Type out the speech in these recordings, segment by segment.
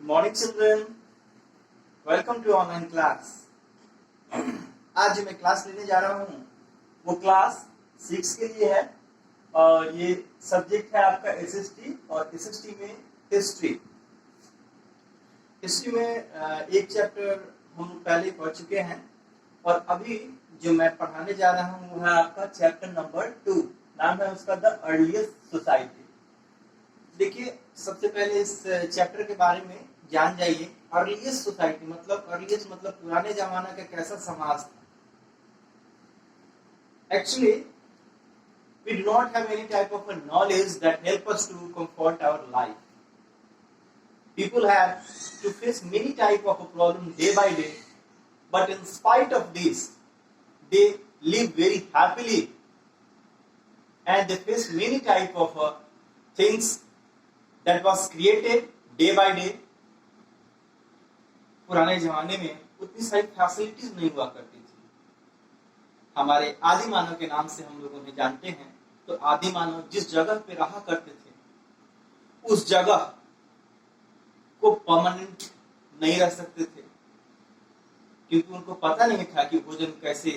Good morning children. Welcome to online class. आज जो मैं क्लास लेने जा रहा हूँ वो क्लास 6 के लिए है और ये सब्जेक्ट है आपका एसएसटी और एसएसटी में हिस्ट्री। हिस्ट्री में एक चैप्टर हम पहले पढ़ चुके हैं और अभी जो मैं पढ़ाने जा रहा हूँ वो है आपका चैप्टर नंबर 2। नाम है उसका द अर्लीस्ट सोसाइटी। देखिए सबसे पहले इस चैप्टर के बारे में जान जाइए। अर्लीस्ट सोसाइटी मतलब पुराने जमाना का कैसा समाज था। Actually we do not have any type of a knowledge that help us to comfort our life. People have to face many type of a problem day by day, but in spite of this, they live very happily, and they face many type of things that was created day by day. पुराने जमाने में उतनी सारी facilities नहीं हुआ करती थी। हमारे आदि मानव के नाम से हम लोग उन्हें जानते हैं। तो आदि मानव जिस जगह पे रहा करते थे उस जगह को परमानेंट नहीं रह सकते थे, क्योंकि उनको पता नहीं था कि भोजन कैसे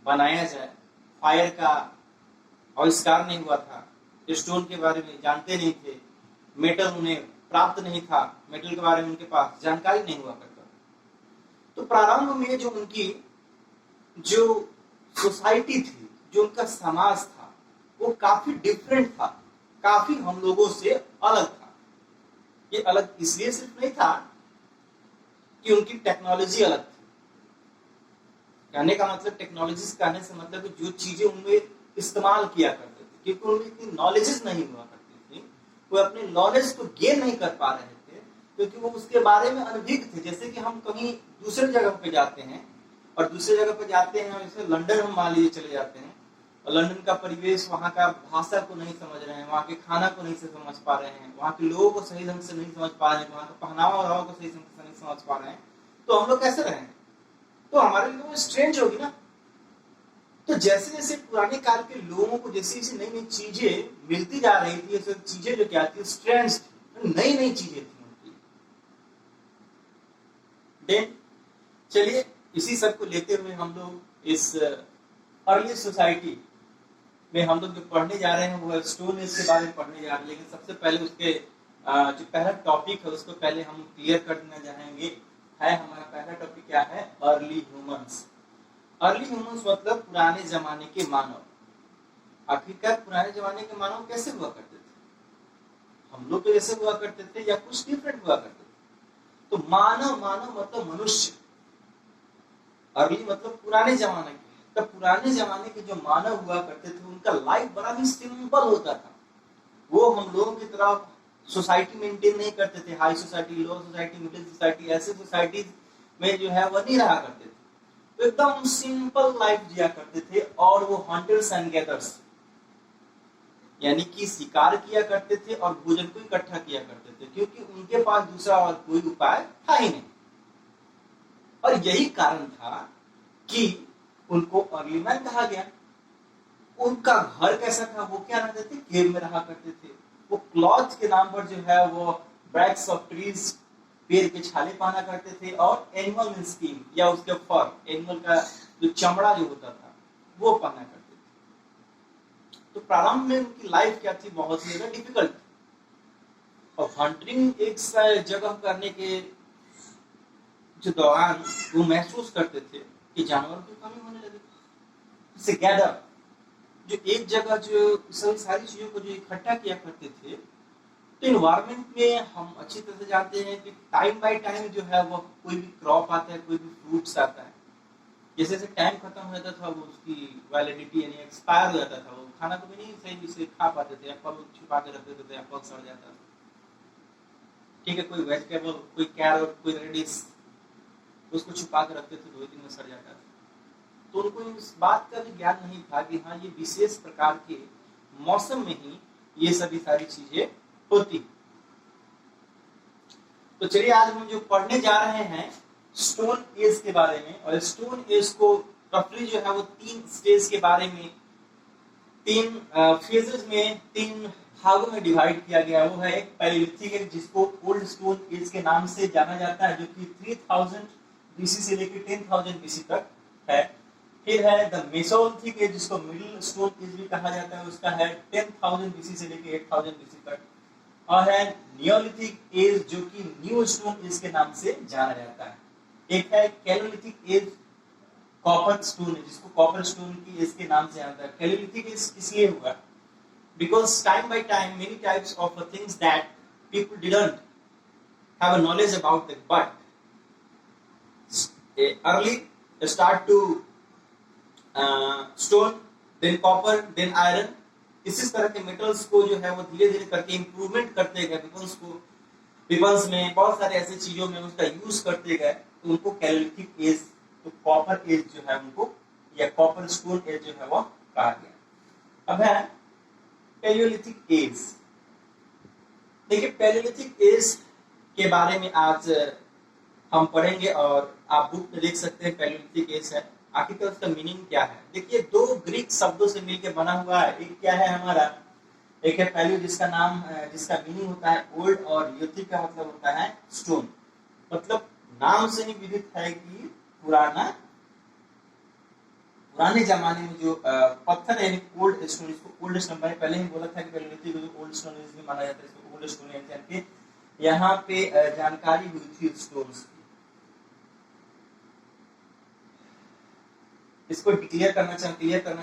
बनाया जाए। फायर का आविष्कार नहीं हुआ था, स्टोन के बारे में जानते नहीं थे, मेटल उन्हें प्राप्त नहीं था, मेटल के बारे में उनके पास जानकारी नहीं हुआ करता। तो प्रारंभ में जो उनकी जो सोसाइटी थी, जो उनका समाज था, वो काफी डिफरेंट था, काफी हम लोगों से अलग था। ये अलग इसलिए सिर्फ नहीं था कि उनकी टेक्नोलॉजी अलग थी। कहने का मतलब टेक्नोलॉजी कहने से मतलब जो चीजें उनमें इस्तेमाल किया करते थे, क्योंकि उनमें इतनी नॉलेजेस नहीं हुआ करती थी, वो अपने नॉलेज को गेन नहीं कर पा रहे थे, क्योंकि वो उसके बारे में अनभिज्ञ थे। जैसे कि हम कहीं दूसरे जगह पे जाते हैं और दूसरे जगह पे जाते हैं, जैसे लंदन हम मान लीजिए चले जाते हैं, और लंदन का परिवेश, वहाँ का भाषा को नहीं समझ रहे हैं, वहाँ के खाना को नहीं से समझ पा रहे हैं, वहाँ के लोगों को सही ढंग से नहीं समझ पा रहे हैं, वहाँ का पहनावा ओढ़ावा को सही ढंग से नहीं समझ पा रहे हैं, तो हम लोग कैसे रहेंगे? तो हमारे लिए वो स्ट्रेंज होगी ना। तो जैसे जैसे पुराने काल के लोगों को जैसी जैसी नई नई चीजें मिलती जा रही थी, ये चीजें जो क्या थी, स्ट्रेंज थी, नई नई चीजें थी उनकी। देन चलिए इसी सब को लेते हुए हम लोग इस अर्ली सोसाइटी में हम लोग जो पढ़ने जा रहे हैं वो स्टोन एज के बारे में पढ़ने जा रहे हैं। लेकिन सबसे पहले उसके जो पहला टॉपिक है उसको पहले हम क्लियर कर देना चाहेंगे। है हमारा पहला टॉपिक क्या है? Early humans. अर्ली ह्यूमंस मतलब पुराने जमाने के मानव। आखिरकार पुराने जमाने के मानव कैसे हुआ करते थे? हम लोग तो जैसे हुआ करते थे या कुछ डिफरेंट हुआ करते थे? तो मानव मतलब मनुष्य। अर्ली मतलब पुराने जमाने के। तब पुराने जमाने के जो मानव हुआ करते थे उनका लाइफ बड़ा ही सिंपल होता था। वो हम लोगों की तरह सोसाइटी मेंटेन नहीं करते थे, हाई सोसाइटी, लो सोसाइटी, मिडिल सोसाइटी, ऐसे सोसाइटी में जो है वो नहीं रहा करते थे। तो एकदम सिंपल लाइफ जिया करते थे। और वो हंटर्स एंड गैदर्स यानी कि शिकार किया करते थे और भोजन को इकट्ठा किया करते थे, क्योंकि उनके पास दूसरा और कोई उपाय था ही नहीं। और यही कारण था कि उनको अर्ली मैन कहा गया। उनका घर कैसा था? वो क्या रहते थे? केव में रहा करते थे। वो क्लॉथ के नाम पर जो है वो ब्रैक्स ऑफ ट्रीज, पेड़ के छाले पहना करते थे, और एनिमल स्किन या उसके फर, एनिमल का जो चमड़ा जो होता था वो पहना करते थे। तो प्रारंभ में उनकी लाइफ क्या थी? बहुत ही ज्यादा डिफिकल्ट। और हंटिंग एक जगह करने के जो दौरान वो महसूस करते थे कि जानवरों की कमी होने लगी। जैसे गैदर, जो एक जगह जो सारी चीजों को जो इकट्ठा किया करते थे। तो इन्वायरमेंट में हम अच्छी तरह से जानते हैं कि टाइम बाय टाइम जो है वो कोई भी क्रॉप आता है, कोई भी फ्रूट्स आता है, जैसे जैसे टाइम खत्म हो जाता था वो उसकी वैलिडिटी यानी एक्सपायर हो जाता था। वो खाना को भी नहीं सही से खा पाते थे, एप्पल छुपा के रख देते थे, एप्पल सड़ जाता था। ठीक है, कोई वेजिटेबल, कोई कैरेट, कोई रेडिश, उसको छुपा के रखते थे, 2 दिन में सड़ जाता था। तो उनको इस बात का भी ज्ञान नहीं था कि हाँ ये विशेष प्रकार के मौसम में ही ये सभी सारी चीजें होती। तो चलिए आज हम जो पढ़ने जा रहे हैं स्टोन एज के बारे में, और स्टोन एज को रफली जो है वो 3 स्टेज के बारे में तीन फेजेस में, तीन भागों में डिवाइड किया गया। वो है एक पैलियोलिथिक एज, जिसको ओल्ड स्टोन एज के नाम से जाना जाता है, जो कि 3000 बीसी से लेकर 10,000 बीसी तक है। फिर है द मेसोलिथिक एज, जिसको मिडिल स्टोन एज भी कहा जाता है, उसका है 10,000 बीसी से लेकर 8,000 बीसी तक। और है नियोलिथिक एज, जो कि न्यू स्टोन एज के नाम से जाना जाता है। एक है कैलोलिथिक एज, कॉपर स्टोन, जिसको कॉपर स्टोन की एज के नाम से आता है। कैलोलिथिक एज इसलिए हुआ because time by time many types of things that people didn't have a knowledge about it, but early start to stone, then copper, then iron, इसी तरह के मेटल्स को जो है वो धीरे धीरे करके इम्प्रूवमेंट करते गए, वेपन्स में बहुत सारे ऐसे चीजों में उसका यूज करते गए, तो उनको कैलोलिथिक एज, तो कॉपर एज जो है उनको, या कॉपर स्टोन एज जो है वो कहा गया। अब है पैलियोलिथिक एज। देखिए पैलियोलिथिक एज के बारे में आज हम पढ़ेंगे और आप बुक में देख सकते हैं पैलियोलिथिक एज है। आखिरकार उसका मीनिंग क्या है? देखिए दो ग्रीक शब्दों से मिलकर बना हुआ है। एक क्या है हमारा, एक है पैलियो, जिसका मीनिंग होता है ओल्ड, और लिथिक का मतलब होता है स्टोन। मतलब नाम से ही विदित है कि पुराने जमाने में जो पत्थर है, ओल्ड स्टोन, इसको ओल्ड स्टोन, मैंने पहले ही बोला था कि पैलियोलिथिक को ओल्ड स्टोन भी माना जाता है, इसको ओल्ड स्टोन एज। यहाँ पे जानकारी हुई थी स्टोन्स की। इसको क्लियर करना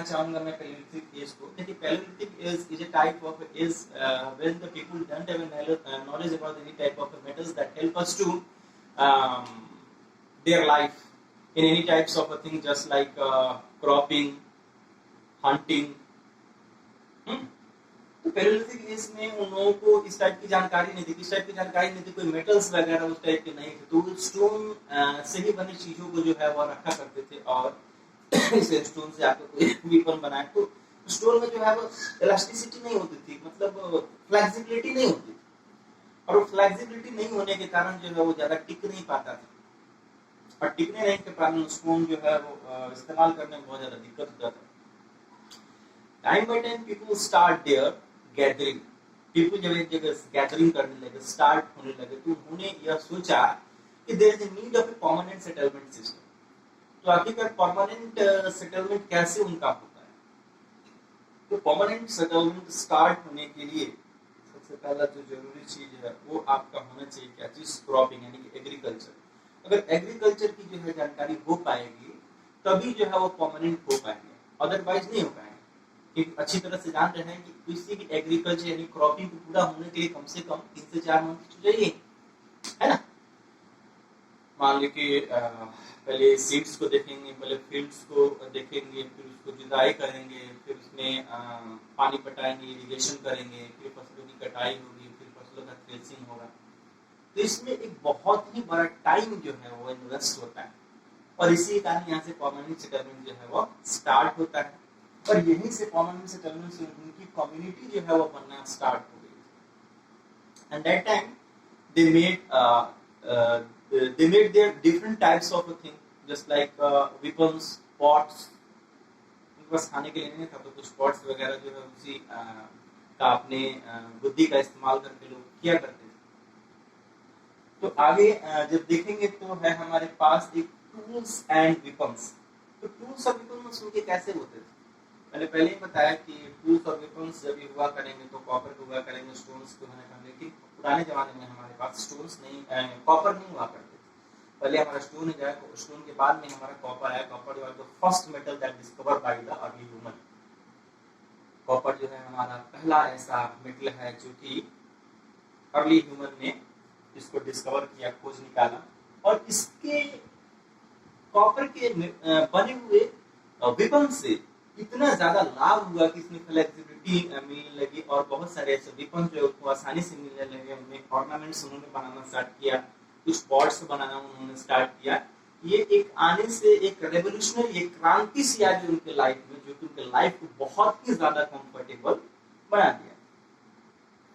चाहूंगा मैं पैलियोलिथिक एज को। देखिए palaeolithic age is a type of age when the people don't have knowledge about any type of metals that help us to their life in any types of a thing, just like cropping, hunting. तो Palaeolithic as में उन लोगों को इस type की जानकारी नहीं थी, कोई मेटल्स वगैरह उस टाइप के नहीं थे, तो स्टोन से ही बनी चीजों को जो है वो रखा करते थे, और इस स्टोन से आकर कोई वेपन बनाए। तो स्टोन में जो है वो इलास्टिसिटी नहीं होती थी, मतलब फ्लेक्सिबिलिटी नहीं होती थी, और वो फ्लेक्सिबिलिटी नहीं होने के कारण जो है वो ज्यादा टिक नहीं पाता था, और टिकने नहीं के कारण स्टोन जो है वो इस्तेमाल करने में बहुत ज्यादा दिक्कत होता था। Time by time people start their gathering, people जब एक जगह गैदरिंग करने लगे, स्टार्ट होने लगे, तो उन्होंने यह सोचा कि there is a need of a permanent settlement system. तो आखिरकार परमानेंट सेटलमेंट कैसे उनका होता है? तो परमानेंट सेटलमेंट स्टार्ट होने के लिए सबसे पहला जो जरूरी चीज है वो आपका होना चाहिए, क्या चीज? क्रॉपिंग, यानी कि एग्रीकल्चर। अगर एग्रीकल्चर की जो है जानकारी हो पाएगी तभी जो है वो परमानेंट हो पाएंगे, अदरवाइज नहीं हो पाएंगे। एक अच्छी तरह से जान रहे हैं कि किसी भी एग्रीकल्चर यानी क्रॉपिंग को पूरा होने के लिए कम से कम 3 से 4 मंथ चाहिए, है ना। मान ली कि पहले सीड्स को देखेंगे, पहले फील्ड्स को देखेंगे, फिर उसको जुताई करेंगे, फिर उसमें पानी पटाएंगे, इरिगेशन करेंगे, फिर फसलों की कटाई होगी, फिर फसलों का थ्रेसिंग होगा। तो इसमें एक बहुत ही बड़ा टाइम जो है वो इन्वेस्ट होता है, और इसी कारण यहाँ से परमानेंट सेटलमेंट जो है वो स्टार्ट होता है, और यहीं से परमानेंट सेटलमेंट से उनकी कम्युनिटी जो है वो बनना स्टार्ट हो गई। And that time they made their different types of a thing, just like weapons, pots. उनके पास खाने के लिए नहीं था, तो कुछ pots वगैरह जो है उसी का अपने बुद्धि का इस्तेमाल करके लोग किया करते थे। तो आगे जब देखेंगे तो है हमारे पास एक टूल्स एंड वेपन्स। तो टूल्स और वेपन्स उनके कैसे होते थे? पहले ही बताया कि टूल्स और वेपन्स जब हुआ करेंगे तो कॉपर के हुआ करेंगे, स्टोन्स के होने का, लेकिन पुराने जमाने में हमारे पास स्टोन्स नहीं, कॉपर नहीं हुआ करते थे। पहले हमारा स्टोन है, स्टोन के बाद में हमारा कॉपर आया। Copper was the first metal that discovered by the early human. Copper जो है हमारा पहला ऐसा मेटल है जो कि अर्ली ह्यूमन ने इसको डिस्कवर किया, खोज निकाला, और इसके कॉपर के बने हुए वेपन से इतना ज्यादा लाभ हुआ कि इसमें फ्लेक्सिबिलिटी मिलने लगी, और बहुत सारे ऐसे वेपन जो है आसानी से मिलने लगे। उन्हें ऑर्नामेंट्स उन्होंने बनाना स्टार्ट किया, कुछ पॉट्स बनाना उन्होंने स्टार्ट किया। ये एक आने से एक रेवोल्यूशनरी, एक क्रांति सी आ गई उनके लाइफ में, जो कि उनके लाइफ को बहुत ही ज्यादा कंफर्टेबल बना दिया।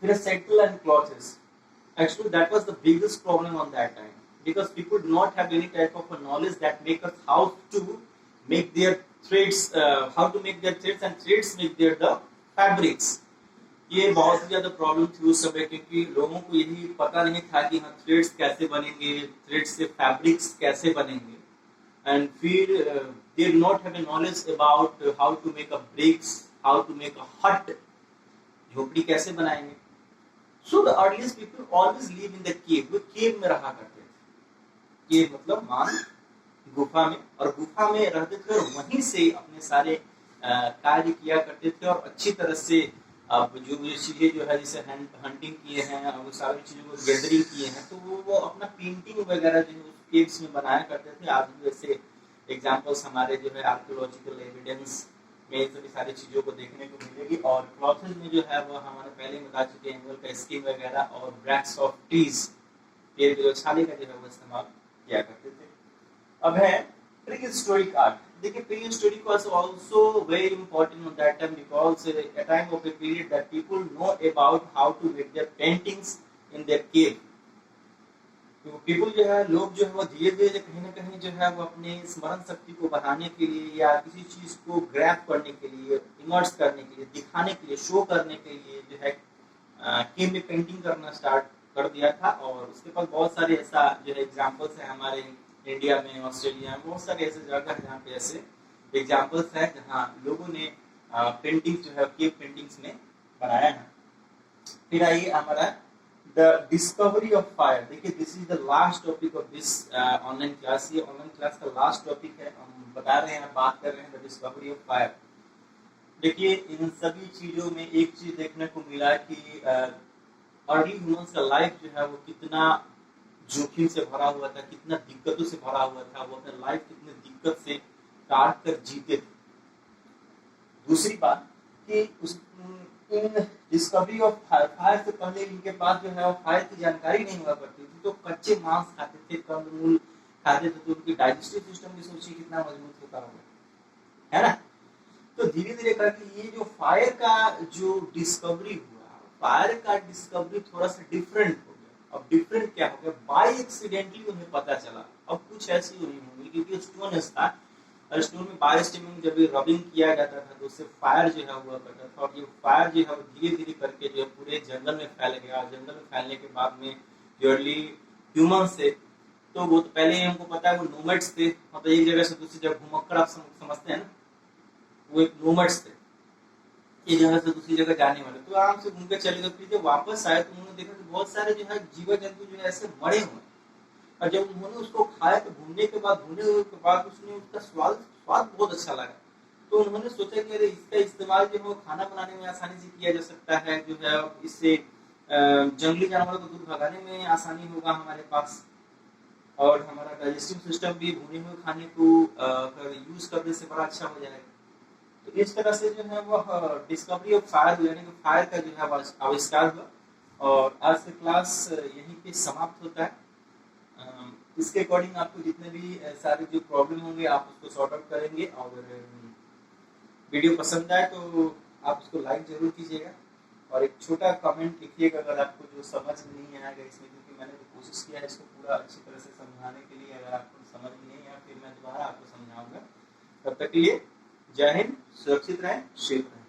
फिर saddle and clothes. Actually, that was the biggest problem on that time, because people do not have any type of a knowledge that make us how to make their threads, how to make their threads and threads make their the fabrics. ये बहुत ही ज्यादा problem थी उस समय, क्योंकि लोगों को यही पता नहीं था कि हाँ थ्रेड्स कैसे बनेंगे, थ्रेड्स से फैब्रिक्स कैसे बनेंगे, एंड फिर they do not have a knowledge about how to make a bricks, how to make a hut, झोपड़ी कैसे बनाएंगे। So the earliest people always live in the cave, वो केव में रहा करते थे। केव मतलब मान गुफा में, और गुफा में रहते थे और वहीं से अपने सारे कार्य किया करते थे, और अच्छी तरह से अब जो भी चीजें जो है जैसे हंटिंग किए हैं और वो सारी चीजों को गैदरिंग किए हैं, तो वो अपना पेंटिंग वगैरह जो है उस केव्स में बनाया करते थे। आज भी वैसे एग्जांपल्स हमारे जो है आर्कियोलॉजिकल एविडेंस में इन सभी सारी चीजों को देखने को मिलेगी। और क्लॉथेस में जो है वो हमारे पहले ही बता चुके हैं, एनिमल का स्किन वगैरह और ब्रैक्स ऑफ ट्रीज, पेड़ के जो छाले का जो है वो इस्तेमाल किया करते थे। अब है prehistoric art. देखिए prehistoric was also very important on that time, because a time of a period that people know about how to make their paintings in their cave. तो people जो है, लोग जो है वो धीरे धीरे कहीं ना कहीं जो है वो अपने स्मरण शक्ति को बढ़ाने के लिए या किसी चीज को ग्रैप करने के लिए, इमर्स करने के लिए, दिखाने के लिए, शो करने के लिए जो है केव में पेंटिंग करना स्टार्ट कर दिया था। और उसके पास बहुत सारे ऐसा जो है एग्जाम्पल्स है हमारे इंडिया में, ऑस्ट्रेलिया में, बहुत सारे ऐसे जगह है जहाँ पे ऐसे एग्जाम्पल्स है जहाँ लोगों ने पेंटिंग जो है केव पेंटिंग्स में बनाया है। फिर आइए हमारा द डिस्कवरी ऑफ फायर। देखिए this is the last topic of this online class. ये ऑनलाइन क्लास का लास्ट टॉपिक है, हम बता रहे हैं, बात कर रहे हैं द डिस्कवरी ऑफ फायर। देखिए इन सभी चीजों में एक चीज देखने को मिला कि अर्ली ह्यूमंस का लाइफ जो है वो कितना जोखिम से भरा हुआ था, कितना दिक्कतों से भरा हुआ था, वो अपने लाइफ कितने दिक्कत से काट कर जीते थे। दूसरी बात कि उस इन डिस्कवरी ऑफ फायर से पहले इनके पास जो है वो फायर की जानकारी नहीं हुआ करती थी, तो कच्चे मांस खाते थे, कंदमूल खाते थे, तो उनकी डाइजेस्टिव सिस्टम भी सोचिए कितना मजबूत होता होगा, है ना। तो धीरे धीरे करके ये जो फायर का जो डिस्कवरी हुआ, फायर का डिस्कवरी थोड़ा सा डिफरेंट हो गया। अब डिफरेंट क्या हो गया, बाय एक्सीडेंटली उन्हें पता चला। अब कुछ ऐसी नहीं होंगी क्योंकि स्टोन था, और स्टोन में बायोस्टिमिंग जब रबिंग किया जाता था तो उससे फायर जो है हुआ करता था, और ये फायर जो है वो धीरे धीरे करके जो है पूरे जंगल में फैल गया। जंगल में फैलने के बाद में प्योरली ह्यूमन से, तो वो तो पहले ही हमको पता है वो नोमैड्स थे, मतलब एक जगह से दूसरी जगह घुमक्कर, आप समझते हैं ना, वो एक नोमैड्स थे, एक जगह से दूसरी जगह जाने वाले, तो आराम से घूम के चले गए। फिर जब वापस आए तो उन्होंने देखा कि बहुत सारे जो है जीव जंतु जो है ऐसे मरे हुए, और जब उन्होंने उसको खाया तो भूनने के बाद, भुने हुए के बाद उसने उसका स्वाद स्वाद बहुत अच्छा लगा। तो उन्होंने सोचा कि अरे इसका इस्तेमाल जो है वो खाना बनाने में आसानी से किया जा सकता है, जो है इससे जंगली जानवरों को दूर भगाने में आसानी होगा हमारे पास, और हमारा डाइजेस्टिव सिस्टम भी भुने हुए खाने को यूज करने से बड़ा अच्छा हो जाएगा। तो इस तरह से जो है वो डिस्कवरी ऑफ फायर, यानी कि फायर का जो है आविष्कार हुआ। और आज का क्लास यहीं पे समाप्त होता है। इसके अकॉर्डिंग आपको जितने भी सारे जो प्रॉब्लम होंगे आप उसको सॉर्ट आउट करेंगे, और वीडियो पसंद आए तो आप उसको लाइक जरूर कीजिएगा, और एक छोटा कमेंट लिखिएगा अगर आपको जो समझ नहीं आएगा इसमें, क्योंकि मैंने तो कोशिश किया है इसको पूरा अच्छी तरह से समझाने के लिए। अगर आपको समझ में नहीं आया फिर मैं दोबारा आपको समझाऊंगा। तब तक के लिए जय हिंद, सुरक्षित रहें, सेफ रहें।